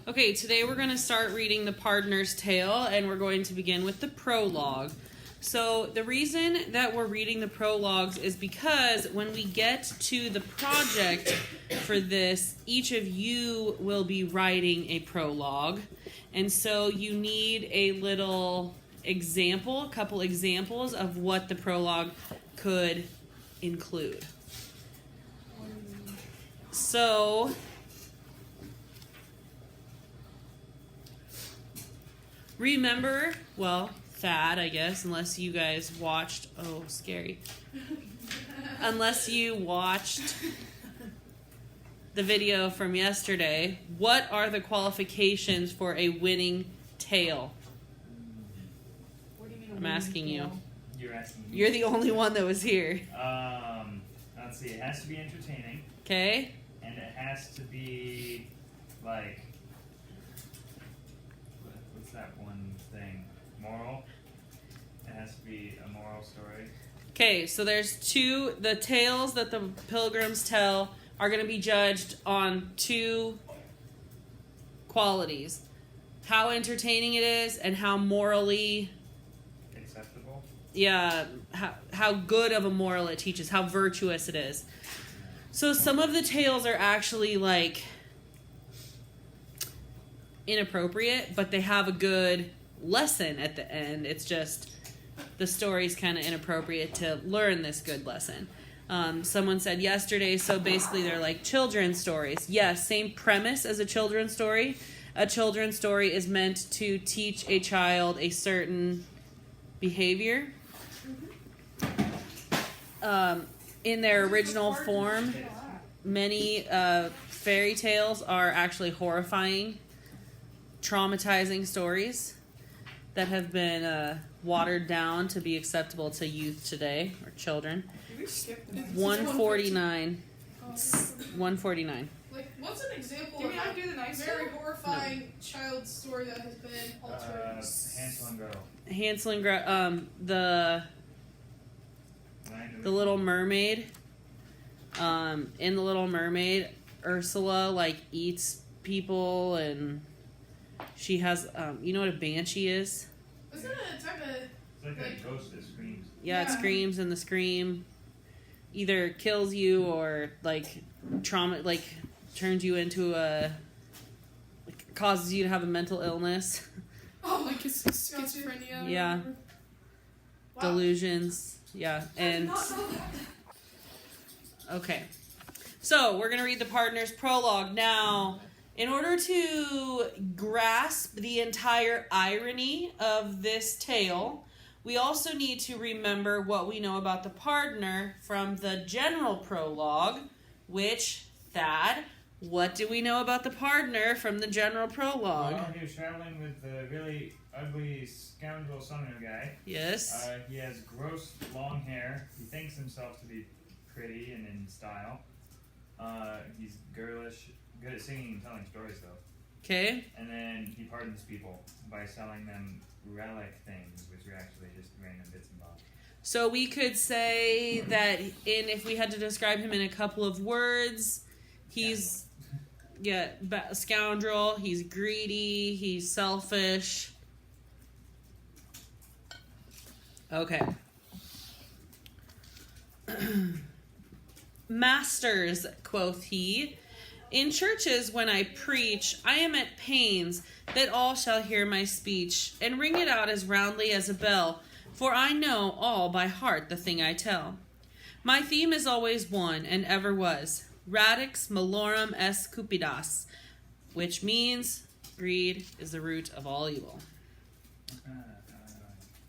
Okay, today we're going to start reading The Pardoner's Tale, and we're going to begin with the prologue. So the reason that we're reading the prologues is because when we get to the project for this, each of you will be writing a prologue. And so you need a little example, a couple examples of what the prologue could include. So remember, well, Thad, I guess, unless you guys watched, oh, scary. Unless you watched the video from yesterday, what are the qualifications for a winning tale? What do you mean? I'm asking you. You're asking me. You're the only one that was here. Let's see, it has to be entertaining. Okay? And it has to be, like, what's that one thing? Moral? It has to be a moral story. Okay, so there's the tales that the pilgrims tell are going to be judged on two qualities. How entertaining it is and how morally... Acceptable? Yeah, how good of a moral it teaches, how virtuous it is. So some of the tales are actually, like, inappropriate, but they have a good lesson at the end. It's just the story's kind of inappropriate to learn this good lesson. Someone said yesterday, so basically they're like children's stories. Yes, same premise as a children's story. A children's story is meant to teach a child a certain behavior. In their original form, many fairy tales are actually horrifying, traumatizing stories that have been watered down to be acceptable to youth today, or children. 149. 149. Like, what's an example Can we of not do the nice very one? horrifying child story that has been altered? Hansel and Gretel. Hansel and Gretel, the Little Mermaid. In the Little Mermaid, Ursula like eats people, and she has you know what a banshee is? Isn't it a type of It's like a ghost that screams. Yeah, it Yeah. screams, and the scream either kills you or like turns you into causes you to have a mental illness. oh Like schizophrenia. or Yeah. whatever. wow. Delusions. Yeah, and Not know that. okay. So, we're going to read the Pardoner's prologue. Now, in order to grasp the entire irony of this tale, we also need to remember what we know about the Pardoner from the general prologue, which, Thad, what do we know about the Pardoner from the general prologue? Well, he was traveling with the really ugly scoundrel summoner guy. Yes. He has gross long hair. He thinks himself to be pretty and in style. He's girlish, good at singing and telling stories though. Okay. And then he pardons people by selling them relic things, which are actually just random bits and bobs. So we could say that if we had to describe him in a couple of words, he's a scoundrel, he's greedy, he's selfish. Okay. Masters, quoth he, in churches when I preach, I am at pains that all shall hear my speech, and ring it out as roundly as a bell, for I know all by heart the thing I tell. My theme is always one, and ever was, radix malorum est cupidas, which means greed is the root of all evil.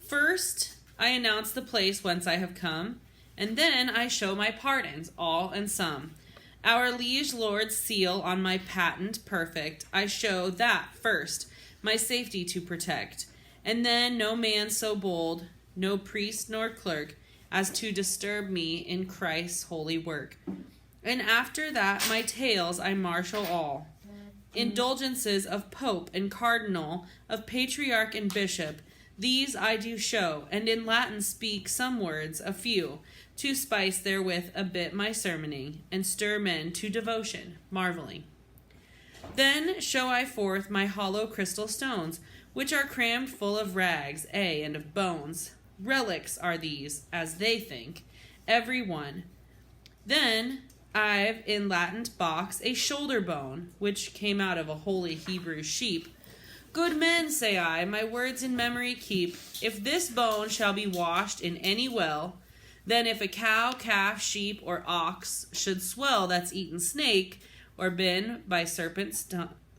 First, I announce the place whence I have come, and then I show my pardons, all and some. Our liege lord's seal on my patent perfect, I show that first, my safety to protect, and then no man so bold, no priest nor clerk, as to disturb me in Christ's holy work. And after that my tales I marshal all, indulgences of pope and cardinal, of patriarch and bishop, these I do show, and in Latin speak some words, a few, to spice therewith a bit my sermoning, and stir men to devotion, marveling. Then show I forth my hollow crystal stones, which are crammed full of rags, and of bones. Relics are these, as they think, every one. Then I've in latent box a shoulder bone, which came out of a holy Hebrew sheep. Good men, say I, my words in memory keep. If this bone shall be washed in any well, then if a cow, calf, sheep, or ox should swell that's eaten snake, or been by serpent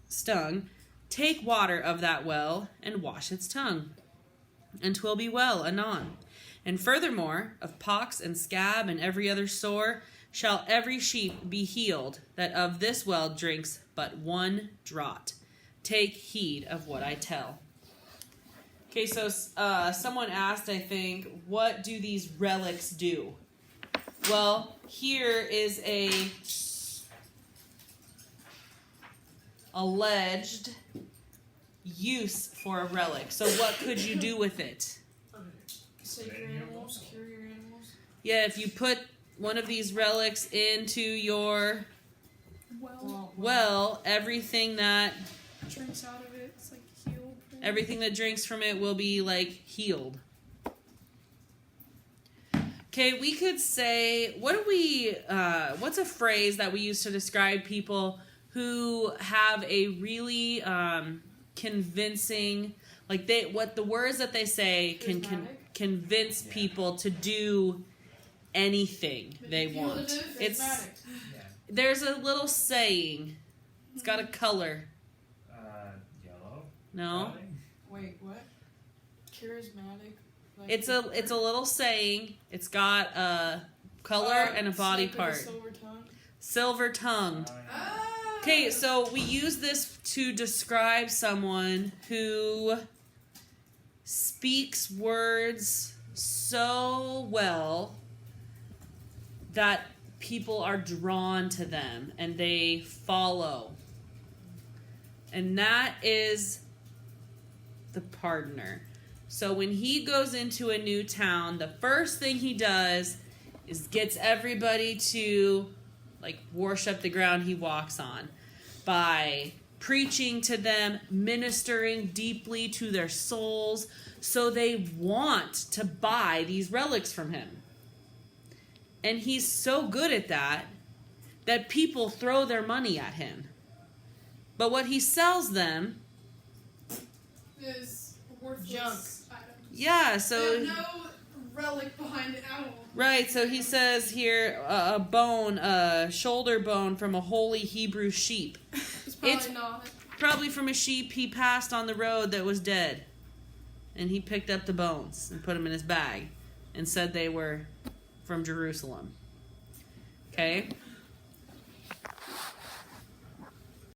stung, take water of that well, and wash its tongue, and 'twill be well anon. And furthermore, of pox and scab and every other sore, shall every sheep be healed, that of this well drinks but one draught. Take heed of what I tell. Okay, so someone asked, I think, what do these relics do? Well, here is a alleged use for a relic. So what could you do with it? Save your animals, cure your animals. Yeah, if you put one of these relics into your well, everything that Drinks out of it, it's like healed. everything that drinks from it will be like healed. Okay, we could say, what's a phrase that we use to describe people who have a really convincing, like what the words that they say can convince people to do anything they want. There's a little saying. It's got a color. Yellow. No. Wait, what? Charismatic. Like It's a little saying. It's got a color and a body like part. Silver tongue. Silver tongued. Ah. Okay, so we use this to describe someone who speaks words so well that people are drawn to them and they follow. And that is the pardoner. So when he goes into a new town, the first thing he does is gets everybody to worship the ground he walks on by preaching to them, ministering deeply to their souls, so they want to buy these relics from him. And he's so good at that people throw their money at him. But what he sells them is worthless Junk. items. Yeah, so There's no relic behind it at all. right, so he says here a bone, a shoulder bone from a holy Hebrew sheep. It's probably It's- not. Probably from a sheep he passed on the road that was dead. And he picked up the bones and put them in his bag and said they were from Jerusalem. Okay?